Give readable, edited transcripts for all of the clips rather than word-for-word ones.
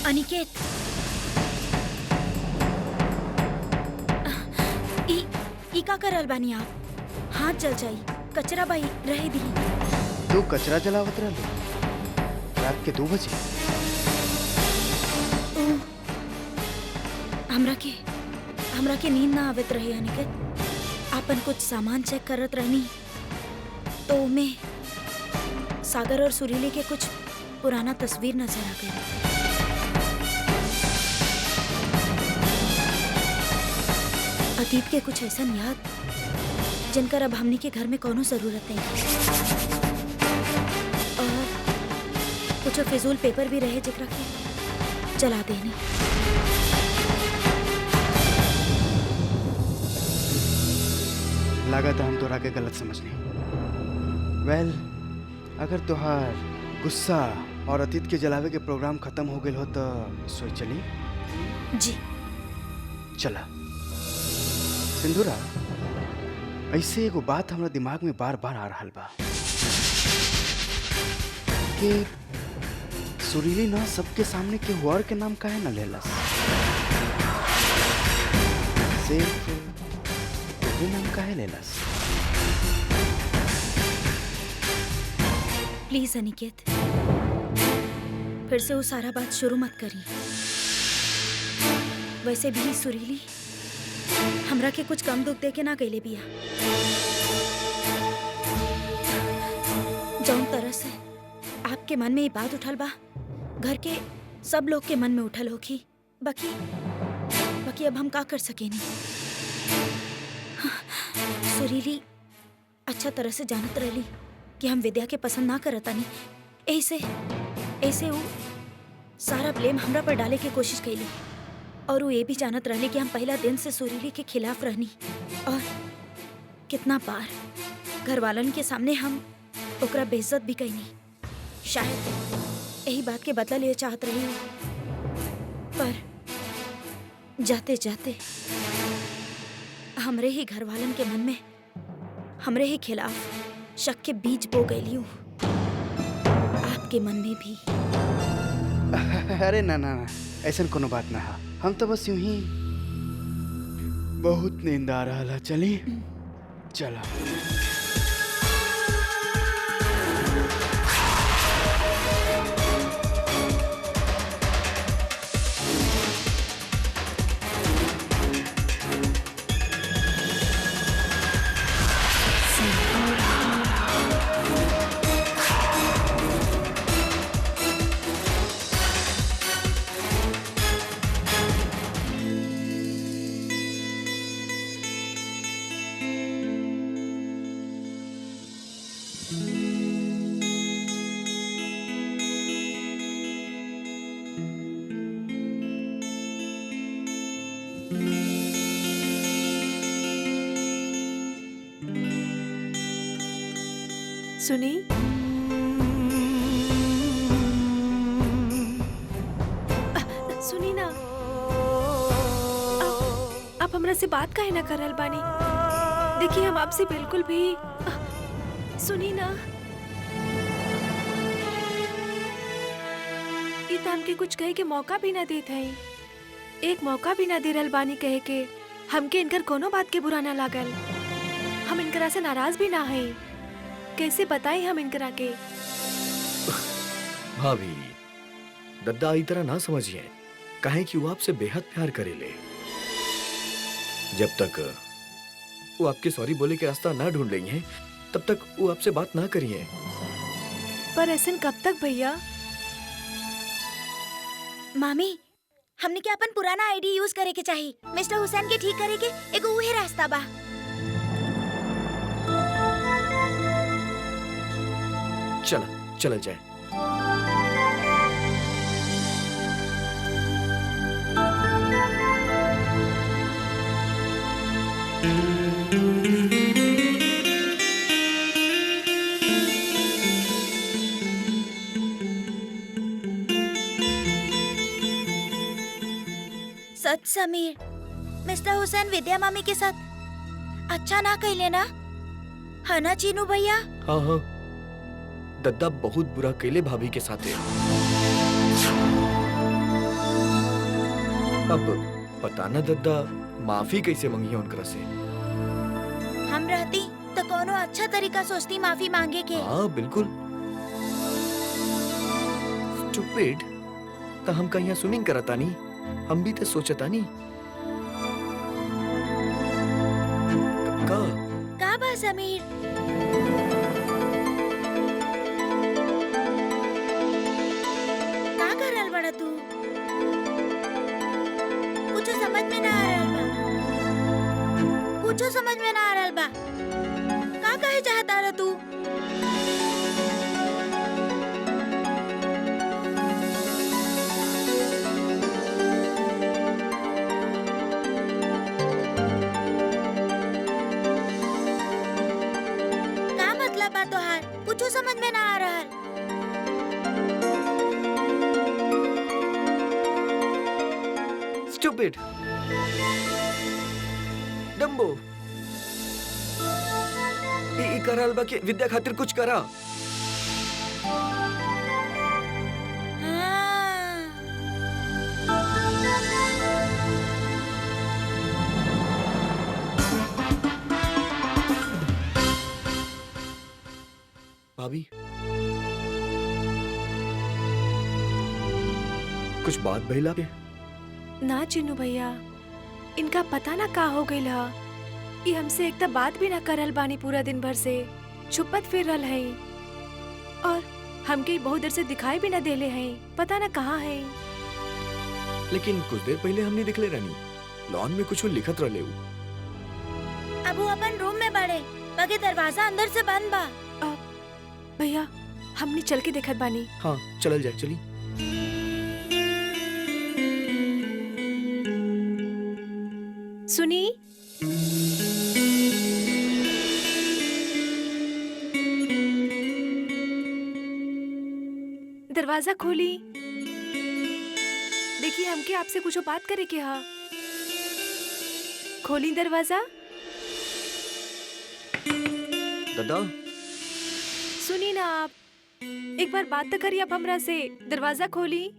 अनिकेत, ई का करल बानी आप? हाथ जल जाई, कचरा बाई रहे दी। तू कचरा जलावत रहलो रात के 2 बजे? हमरा के नींद ना आवत रहे अनिकेत। आपन कुछ सामान चेक करत रहनी तो में सागर और सुरीली के कुछ पुराना तस्वीर नजर आ गई। अतीत के कुछ ऐसा याद जिनकर अब हमनी के घर में कोनो जरूरत नहीं। और कुछ फिजूल पेपर भी रहे जिकरा के जला देनी। लागत हम तोरा के गलत समझनी। वेल, अगर तोहार गुस्सा और अतीत के जलावे के प्रोग्राम खत्म हो गए हो तो सोच चली। जी चला। सिंधुरा, ऐसे एगो बात हमरा दिमाग में बार बार आ रहा बा कि सुरीली ना सबके सामने के हुआर के नाम काहे ना लेलस, सिर्फ तोहरे नाम काहे लेलस? प्लीज अनिकेत, फिर से वो सारा बात शुरू मत करी। वैसे भी सुरीली हमरा के कुछ कम दुख दे के ना गईले बिया। जौन तरह से आपके मन में ये बात उठल बा, घर के सब लोग के मन में उठल होखी। बाकी अब हम का कर सकेनी। सुरीली अच्छा तरह से जानत रहली कि हम विद्या के पसंद ना करतानी। ऐसे वो सारा ब्लेम हमरा पर डाले के कोशिश कैली। और वो ये भी जानत रहली कि हम पहला दिन से सुरीली के खिलाफ रहनी। और कितना बार घर वालन के सामने हम ओकरा बेइज्जत भी कैनी। शायद यही बात के बदला ले चाहत रही हूँ, पर जाते जाते हमरे ही घर वालन के मन में हमरे ही खिलाफ शक के बीज बो गई हूँ। आपके मन में भी। अरे ना ना, ऐसा कोनो बात ना है। हम तो बस यूं ही बहुत नींद आ रहा है। चली चला। सुनी, सुनी ना, आप हमरा से बात काहे ना करल बानी? देखिए हम आपसे बिल्कुल भी सुनी ना। ई त हमके कुछ कहे के मौका भी ना देत है। एक मौका भी ना दे रहल बानी कहे के हमके इनकर कोनो बात के बुरा ना लागल। हम इनकरा से नाराज भी ना है। कैसे बताएं हम इनकरा के? भाभी, दद्दा ई तरह ना समझिए। काहे कि वो आपसे बेहद प्यार करेले। जब तक वो आपके सॉरी बोले के रास्ता ना ढूंढ लेंगे हैं, तब तक वो आपसे बात ना करिए। पर ऐसा कब तक भैया? मामी, हमने क्या अपन पुराना आईडी यूज करे के चाहिए। मिस्टर हुसैन के ठीक करे के एगो उहे रास्ता बा। चला जाए। सच समीर, मिस्टर हुसैन विद्या मामी के साथ अच्छा ना कहले ना, है ना चीनू भैया? हाँ हाँ, दद्दा बहुत बुरा कैले भाभी के साथ है। अब पता ना दद्दा माफी कैसे मांगी है उनकरा से। हम रहती तो कोनो अच्छा तरीका सोचती माफी मांगे के। हाँ बिल्कुल। स्टूपिड, तो हम कहीं स्विमिंग करता नहीं, हम भी तो सोचता नहीं। का बा समीर? का कर रहल बड़ा तू? कुछ समझ में ना आ रहल बा। कुछ समझ में ना आ रहल बा। का कहे चाहता रह तू? का मतलब बा तोहार? कुछ समझ में ना आ रहल। स्टूपिड, डम्बो, ई करल बा के विद्या खातिर कुछ करा। हाँ। भाभी, कुछ बात भइला के? ना चिन्नू भैया, इनका पता ना का हो गइल ह। ये हमसे एक तो बात भी ना करल बानी पूरा दिन भर से, छुपत फिर रहल है और हमके ई बहुत देर से दिखाई भी ना देले हैं, पता ना कहाँ है। लेकिन कुछ देर पहले हमने दिखले रहनी, लॉन में कुछ लिखत रहले उ। अब वो अपन रूम में बड़े, बाकी दरवाजा अंदर से बंद बा। भैया हमने चल के देखत बानी। हाँ चलल जाए, चली। सुनी, दरवाजा खोली। देखिए हमके आपसे कुछ बात करे के हा। खोली दरवाजा। दादा, सुनी ना आप, एक बार बात तो करिए आप हमरा से। दरवाजा खोली।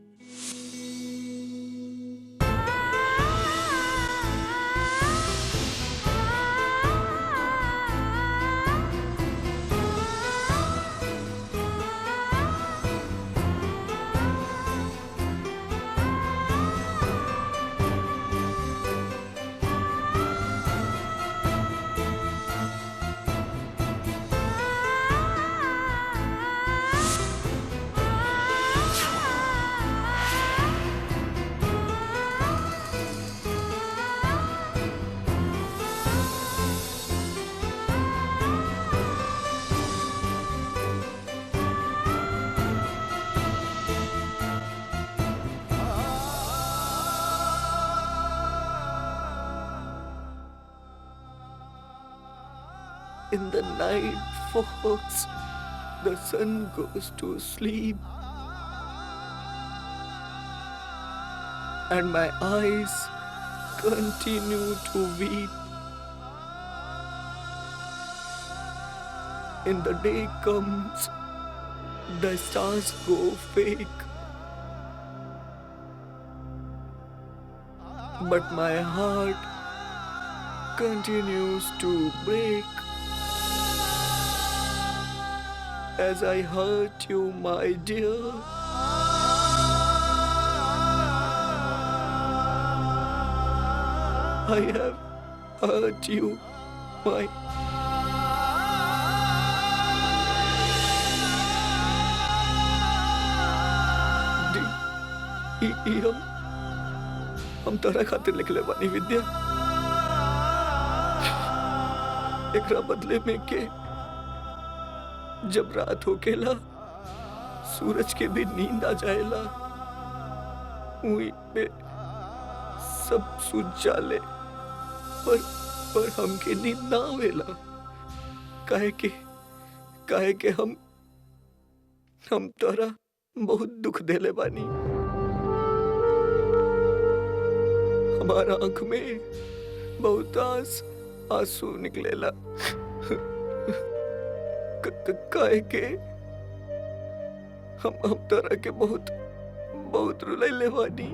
in the night falls, the sun goes to sleep, and my eyes continue to weep. In the day comes, the stars go fake, but my heart continues to break. As I hurt you, my dear, I have hurt you, my हम तोरा खातिर लिखले बानी विद्या। एकरा बदले में के जब रात होकेला सूरज के भी नींद आ जाएला, वहीं पे सब सूझ जाले, पर हमके नींद ना आवेला। काहे के हम तोरा बहुत दुख देले बानी। हमारा आंख में बहुत आंसू निकलेला। काहे के हम तोरा के बहुत रुलैले बानी।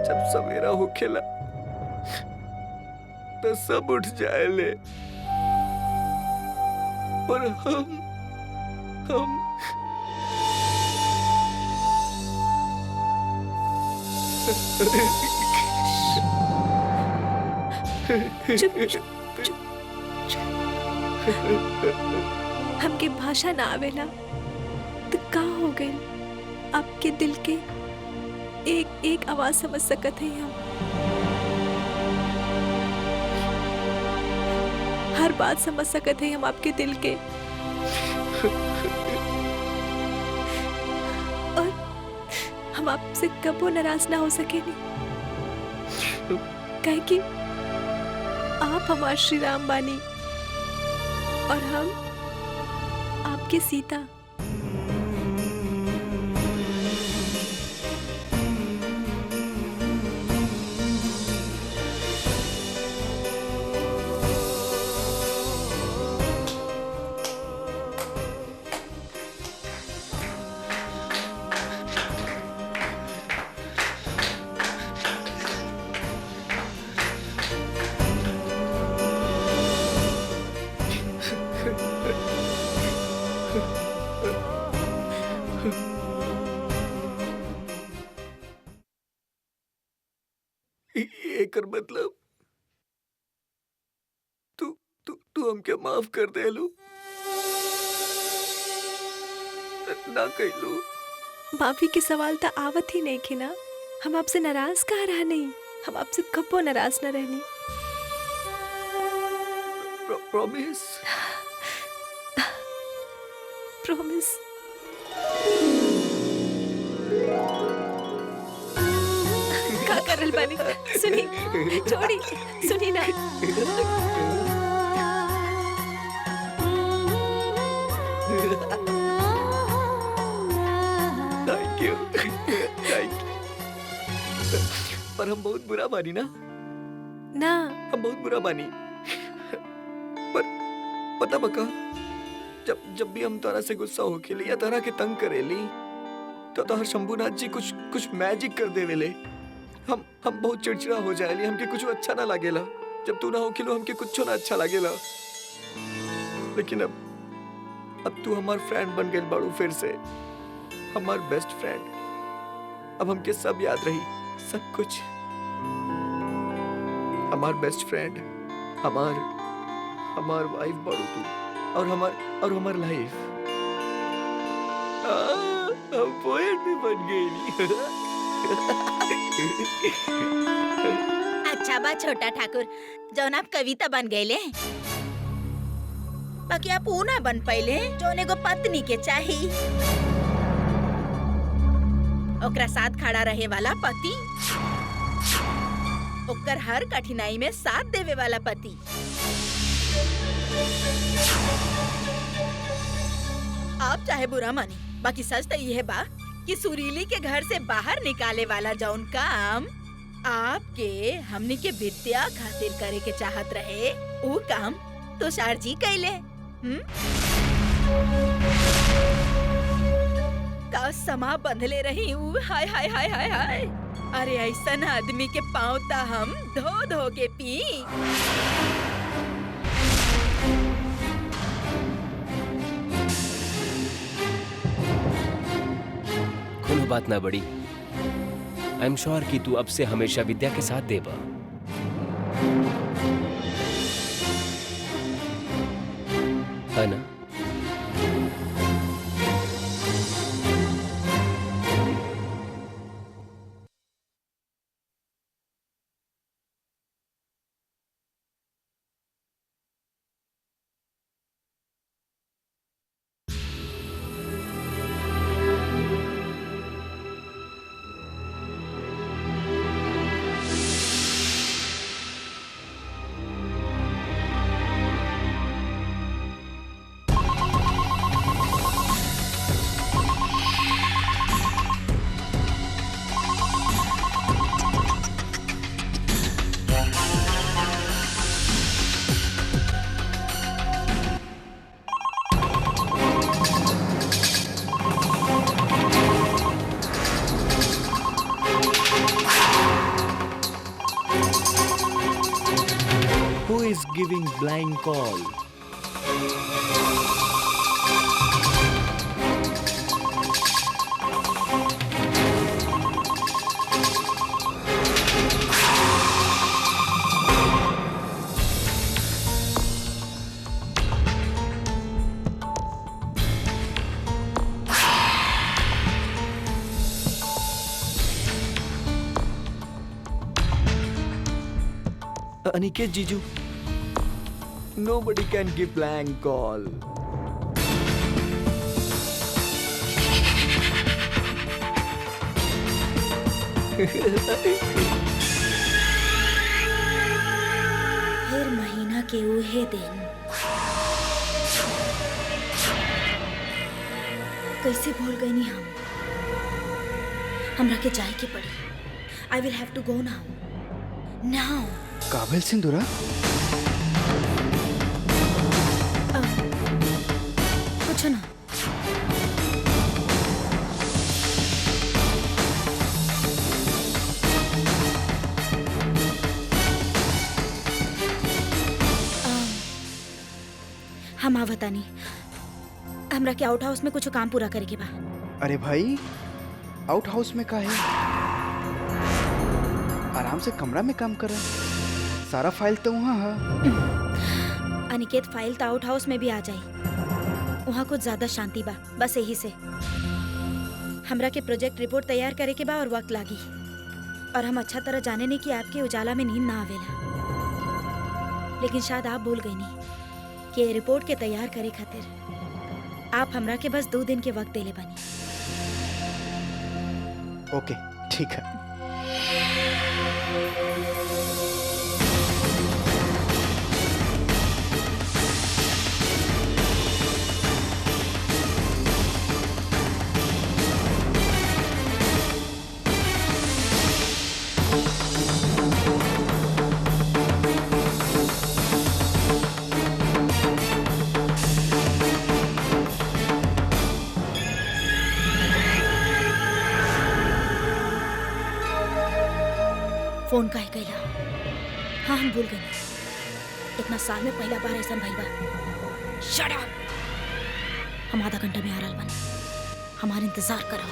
जब सवेरा होखेला तो सब उठ जाएले, पर हम चुप चुप चुप। हमके भाषा ना आवेला तो का हो गई? आपके दिल के एक एक आवाज समझ सकत है हम। हर बात समझ सकत है हम आपके दिल के। और हम आपसे कबो नाराज ना हो सकेंगे, काहे कि आप हमारे श्री राम बानी और हम आपके सीता। एकर मतलब तू तू तू हमके माफ कर देलू, ना कहलू। माफी के सवाल तो आवत ही नहीं ना। हम आपसे नाराज कहाँ रहा नहीं, हम आपसे कबो नाराज न रहनी। प्रॉमिस। प्रॉमिस। का करल बानी? सुनी, छोड़ी, सुनी ना। Thank you, thank you. पर हम बहुत बुरा बानी ना? ना, हम बहुत बुरा बानी। पर पता बका, जब भी हम तारा से गुस्सा होके या तारा के तंग करेली तो तोहर शंभूनाथ जी कुछ मैजिक कर देवेले। हम बहुत चिड़चिड़ा हो जाएली, हमके कुछ अच्छा ना लागेला। जब तू ना होके हमके कुछ ना अच्छा लागेला। लेकिन अब तू हमार फ्रेंड बन गई बाड़ू, फिर से हमार बेस्ट फ्रेंड। अब हमके सब याद रही, सब कुछ। हमार बेस्ट फ्रेंड, हमार वाइफ बाड़ू तू, और हमार लाइफ। हम पोएट भी बन गई। अच्छा बा छोटा ठाकुर, जौन आप कविता बन गए, बाकी आप ऊ ना बन पाइले जौन एगो पत्नी के चाही। ओकरा साथ खड़ा रहे वाला पति, ओकर हर कठिनाई में साथ देवे वाला पति। आप चाहे बुरा मानी, बाकी सच तो यह बा कि सुरीली के घर से बाहर निकाले वाला जौन काम आपके हमनी के विद्या खातिर करे के चाहत रहे, वो काम तुषार जी कैले। का समा बंधले रही ऊ, हाय हाय हाय हाय हाय। अरे ऐसन आदमी के पाँव ता हम धो धो के पी। कोनो बात ना बड़ी। आई एम श्योर कि तू अब से हमेशा विद्या के साथ देबा। है ना? giving blind call. Aniket Jiju, nobody can give blank call. फिर महीना के उहे दिन कैसे भूल गई नी हम। हमरा के जाए के पड़ी। I will have to go now now. काबिल सिंधुरा, कुछ ना। हम आवतानी। हमरा के आउट हाउस में कुछ काम पूरा करे के बा। अरे भाई, आउट हाउस में का है? आराम से कमरा में काम कर रहा है। सारा फाइल तो वहाँ है। अनिकेत, फाइल तो आउट हाउस में भी आ जाई। वहाँ कुछ ज्यादा शांति बा, बस यही से। हमरा के प्रोजेक्ट रिपोर्ट तैयार करे के बा और वक्त लागी। और हम अच्छा तरह जाने नहीं कि आपके उजाला में नींद ना आवेला। लेकिन शायद आप भूल गई नहीं कि ये रिपोर्ट के तैयार करे खातिर आप हमरा के बस 2 दिन के वक्त देले बानी। ओके, ठीक है। फोन काहे कैला? हाँ, हम भूल गए। इतना साल में पहला बार ऐसा भइल बा। Shut up! हम आधा घंटा में आ रहल बानी। हमारा इंतजार करो।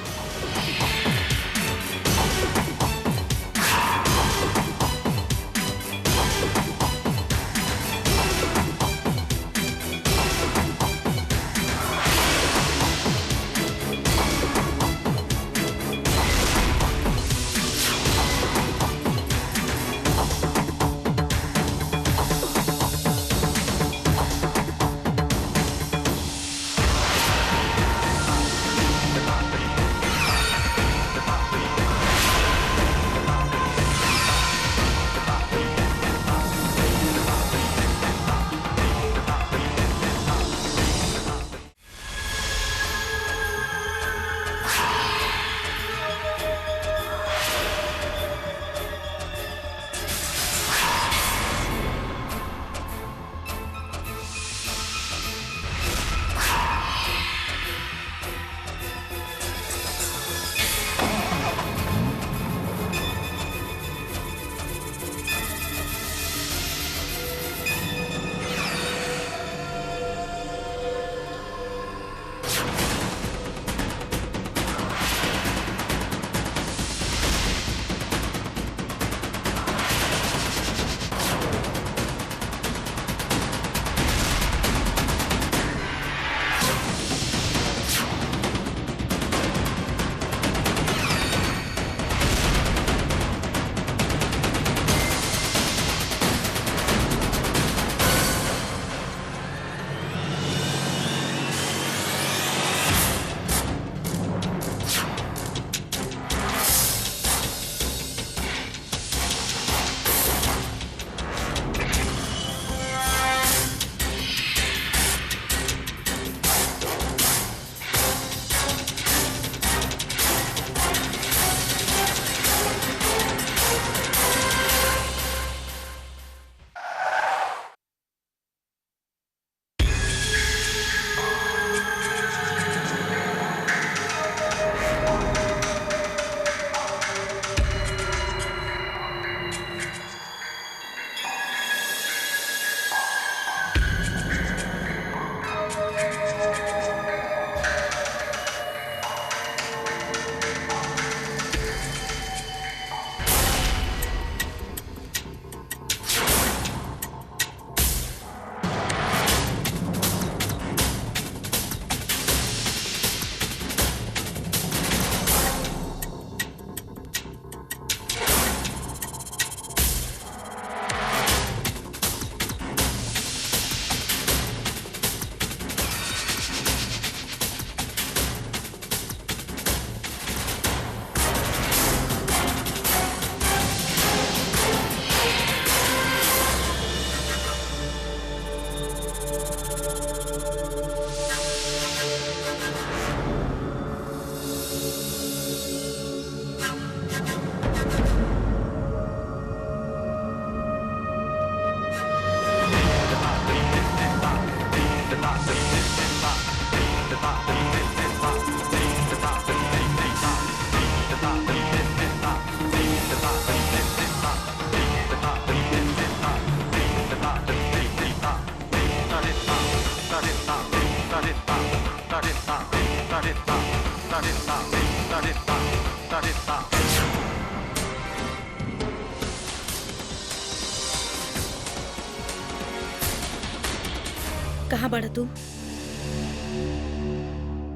कहाँ बड़ा तू?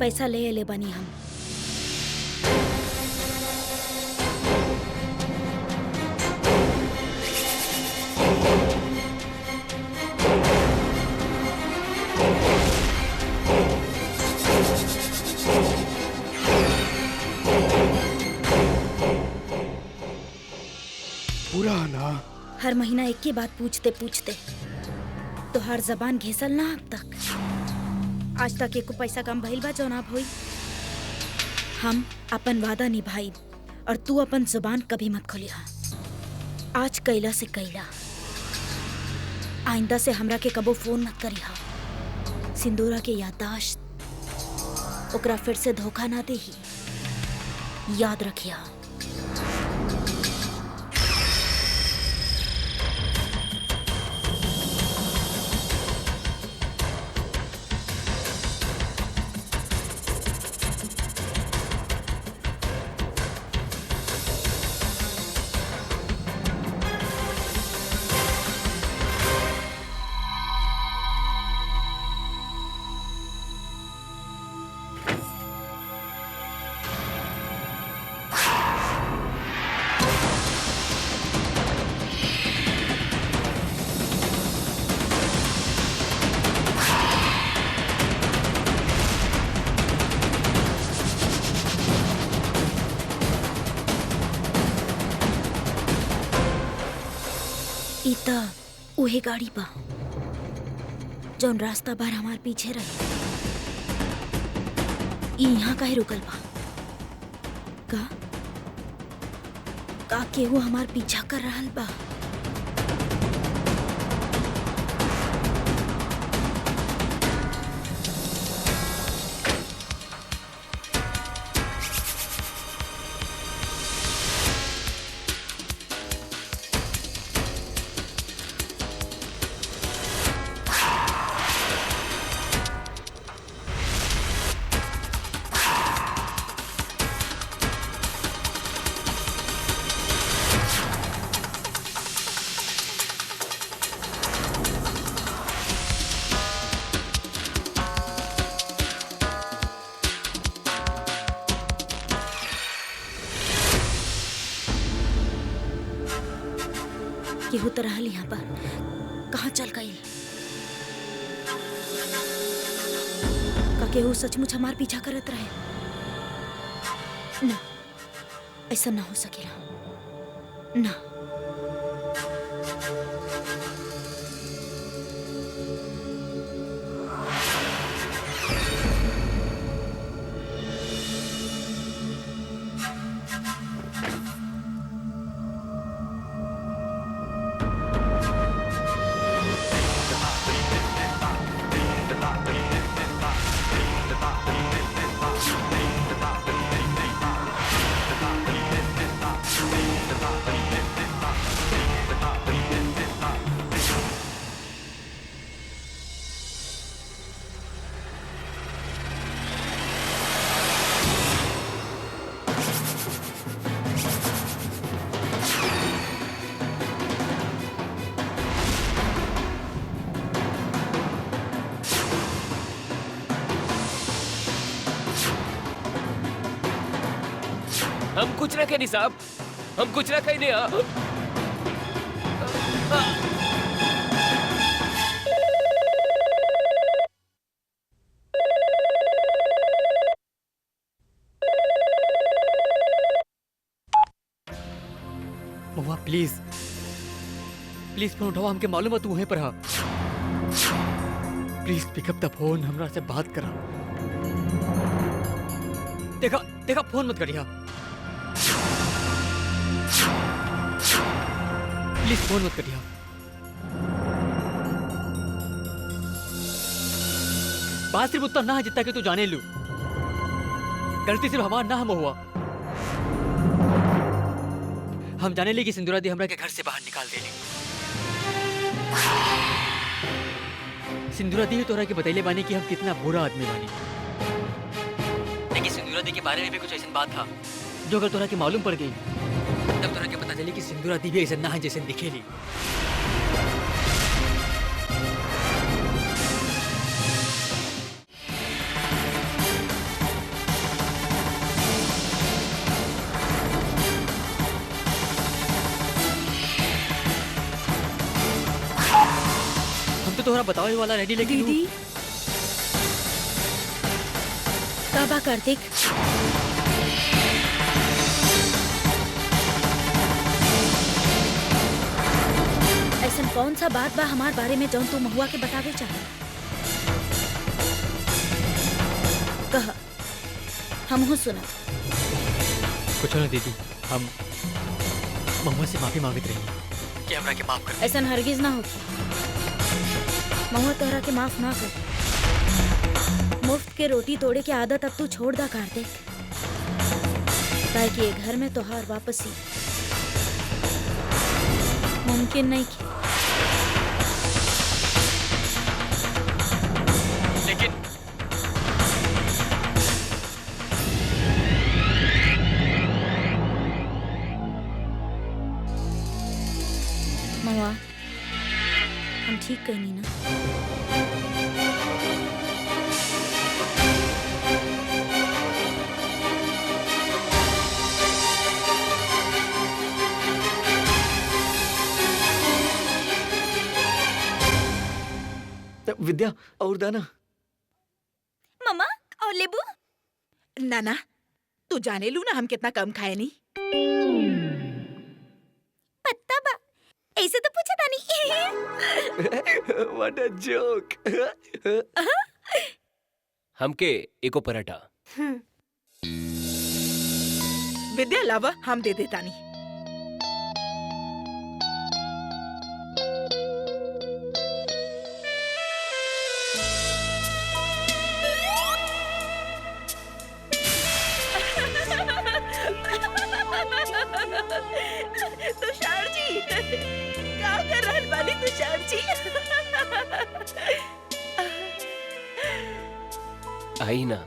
पैसा ले ले बनी हम। पूरा ना। हर महीना एक ही बात पूछते पूछते तो हर जबान घिसल ना अब तक। आज तक एको पैसा कम भइल बा जौन आप होई। हम अपन वादा निभाई और तू अपन जुबान कभी मत खोलिहा। आज कैला से कैला, आइंदा से हमरा के कबो फोन मत करिहा। सिंदूरा के याददाश्त ओकरा फिर से धोखा ना देही, याद रखिया। इता उहे गाड़ी बा जौन रास्ता भर हमार पीछे रहे। यहाँ काहे रुकल बा? का केहू हमार पीछा कर रहल बा? केहू तो रहल यहाँ पर। कहाँ चल गई? का केहू सचमुच हमार पीछा करत रहे? ना, ऐसा ना हो सकेला ना। हम कुछ ना कहनी साहब, हम कुछ ना कहने। महुआ प्लीज प्लीज फोन उठाओ, हमके मालूम है तू वहीं पर हा। प्लीज पिकअप द फोन, हमरा से बात करा। देखा देखा, फोन मत करिया प्लीज, फोन मत करिया। बात सिर्फ उतना ना है जितना कि तू जाने लू। गलती सिर्फ हमारा ना हम हुआ। हम जाने ली कि सिंदूरा दी हमरा के घर से बाहर निकाल देली। सिंदूरा दी तोरा के बतैले बानी कि हम कितना बुरा आदमी बानी, लेकिन सिंदूरा दी के बारे में भी कुछ ऐसा बात था जो अगर तोरा के मालूम पड़ गई तब तोरा के पता चली कि सिंदूरा दी भी ऐसा ना है जैसे दिखेली। तोहरा बतावे वाला रेडी, लेकिन दीदी तबा कार्तिक, ऐसा कौन सा बात बा हमार बारे में जौन तू महुआ के बतावे चाहे? कह, हमहू सुना। कुछ ना दीदी, हम महुआ से माफी मांगते रही कि हमरा के माफ कर। ऐसा हरगिज ना होगी। महुआ तोहरा के माफ ना कर। मुफ्त के रोटी तोड़े की आदत अब तू छोड़ दा कार्तिक, ताकि ये घर में तोहार वापसी मुमकिन नहीं की। लेकिन महुआ, हम ठीक कहनी ना? विद्या और दाना। मम्मा और लेबू? नाना, तू जाने लू ना हम कितना कम खाए नी। पत्ता बा, ऐसे तो पूछा था नहीं। What a joke! हमके एको पराठा। विद्या लावा, हम दे देता नी। तुषार जी, क्या कर रहल बानी तुषार जी? आई ना।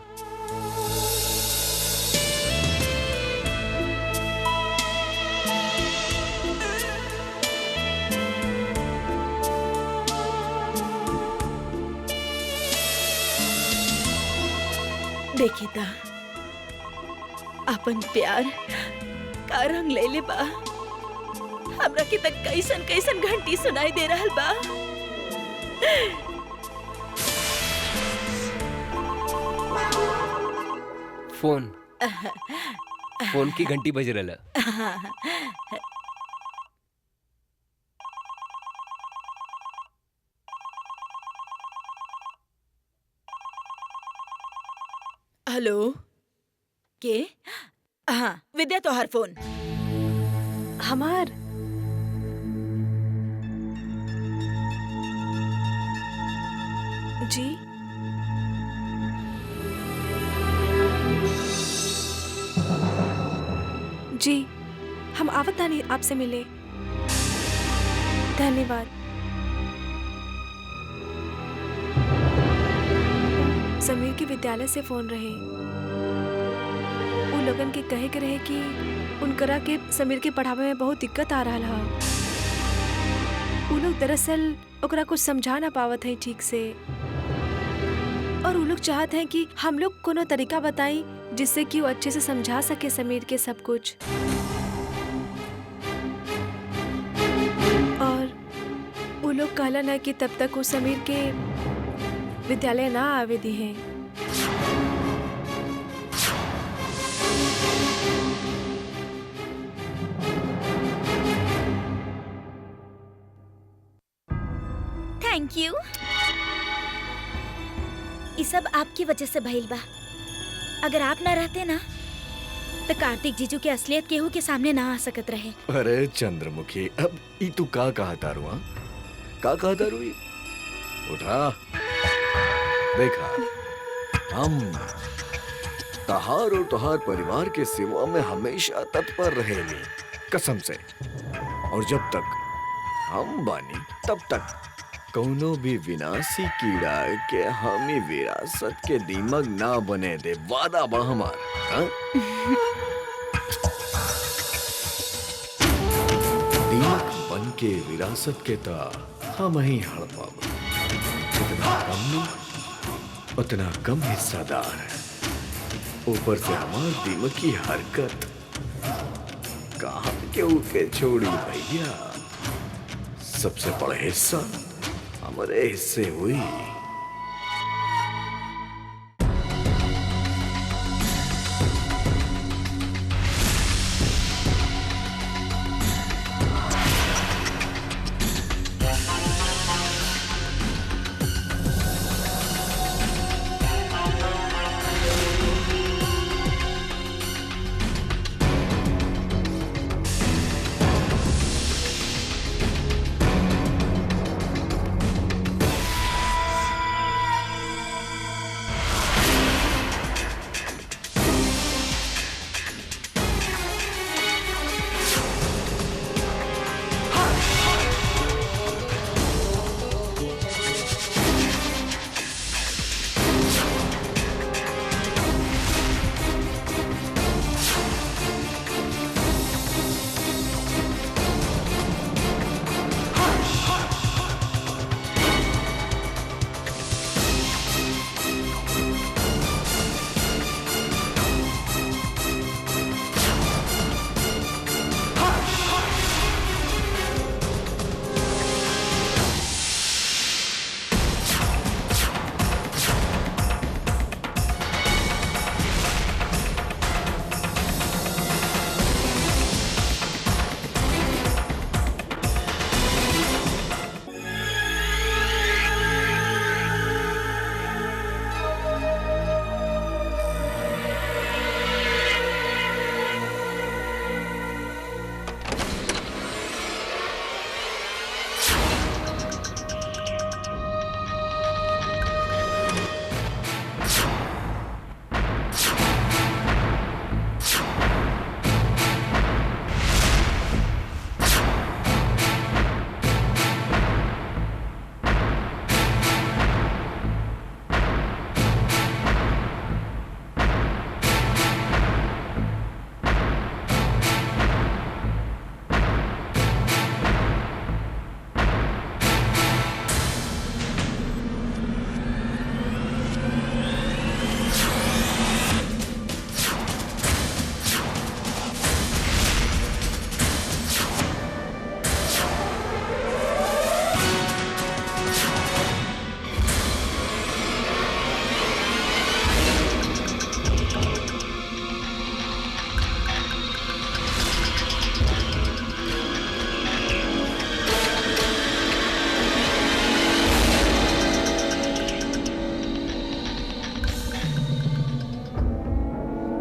देखी ता अपन प्यार का रंग ले ले बा। हमरा के तक कैसन कैसन घंटी सुनाई दे रहल बा। फोन की घंटी बज रहा। हेलो, के? हाँ, विद्या तोहर फोन। हमार जी जी, हम आवत तानी आपसे मिले। धन्यवाद। समीर के विद्यालय से फोन रहे। वो लोगन के कहे के रहे कि उनकरा के समीर के पढ़ावे में बहुत दिक्कत आ रहा है। वो लोग दरअसल ओकरा कुछ समझा ना पावत है ठीक से, और वो लोग चाहते हैं कि हम लोग कोनो तरीका बताएं जिससे कि वो अच्छे से समझा सके समीर के सब कुछ। और वो लोग कहलन है कि तब तक वो समीर के विद्यालय ना आवे दी हैं। Thank you. ये सब आपकी वजह से भइल बा। अगर आप ना रहते ना तो कार्तिक जीजू के असलियत केहू के सामने ना आ सकत रहे। अरे चंद्रमुखी, अब ई तू का कहा तारू? हाँ, का कहा तारू? उठा, देखा, हम तहार और तुहार परिवार के सेवा में हमेशा तत्पर रहेंगे, कसम से। और जब तक हम बानी तब तक कौनो भी विनाशी कीड़ा के हमी विरासत के दीमक ना बने दे, वादा बा हमार। हाँ? दीमक बन के विरासत के ता हम ही हड़पब। जितना कम नी, उतना कम हिस्सादार। ऊपर से हमार दीमक की हरकत कहाँ क्यों के छोड़ी भैया। सबसे बड़ा हिस्सा हमारे हिस्से हुई।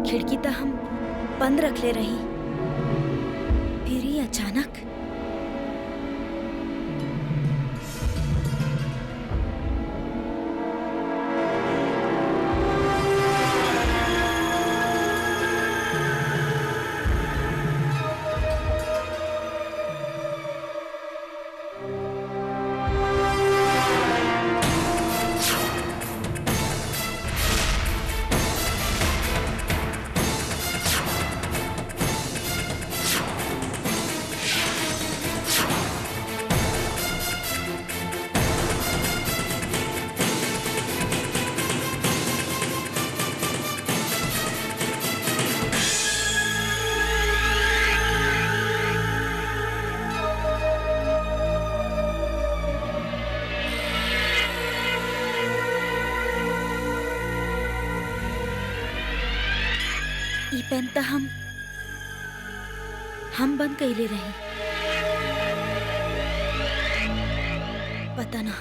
खिड़की तो हम बंद रख ले रही, फिर ही अचानक ई पेन तो हम बंद कैले रही, पता ना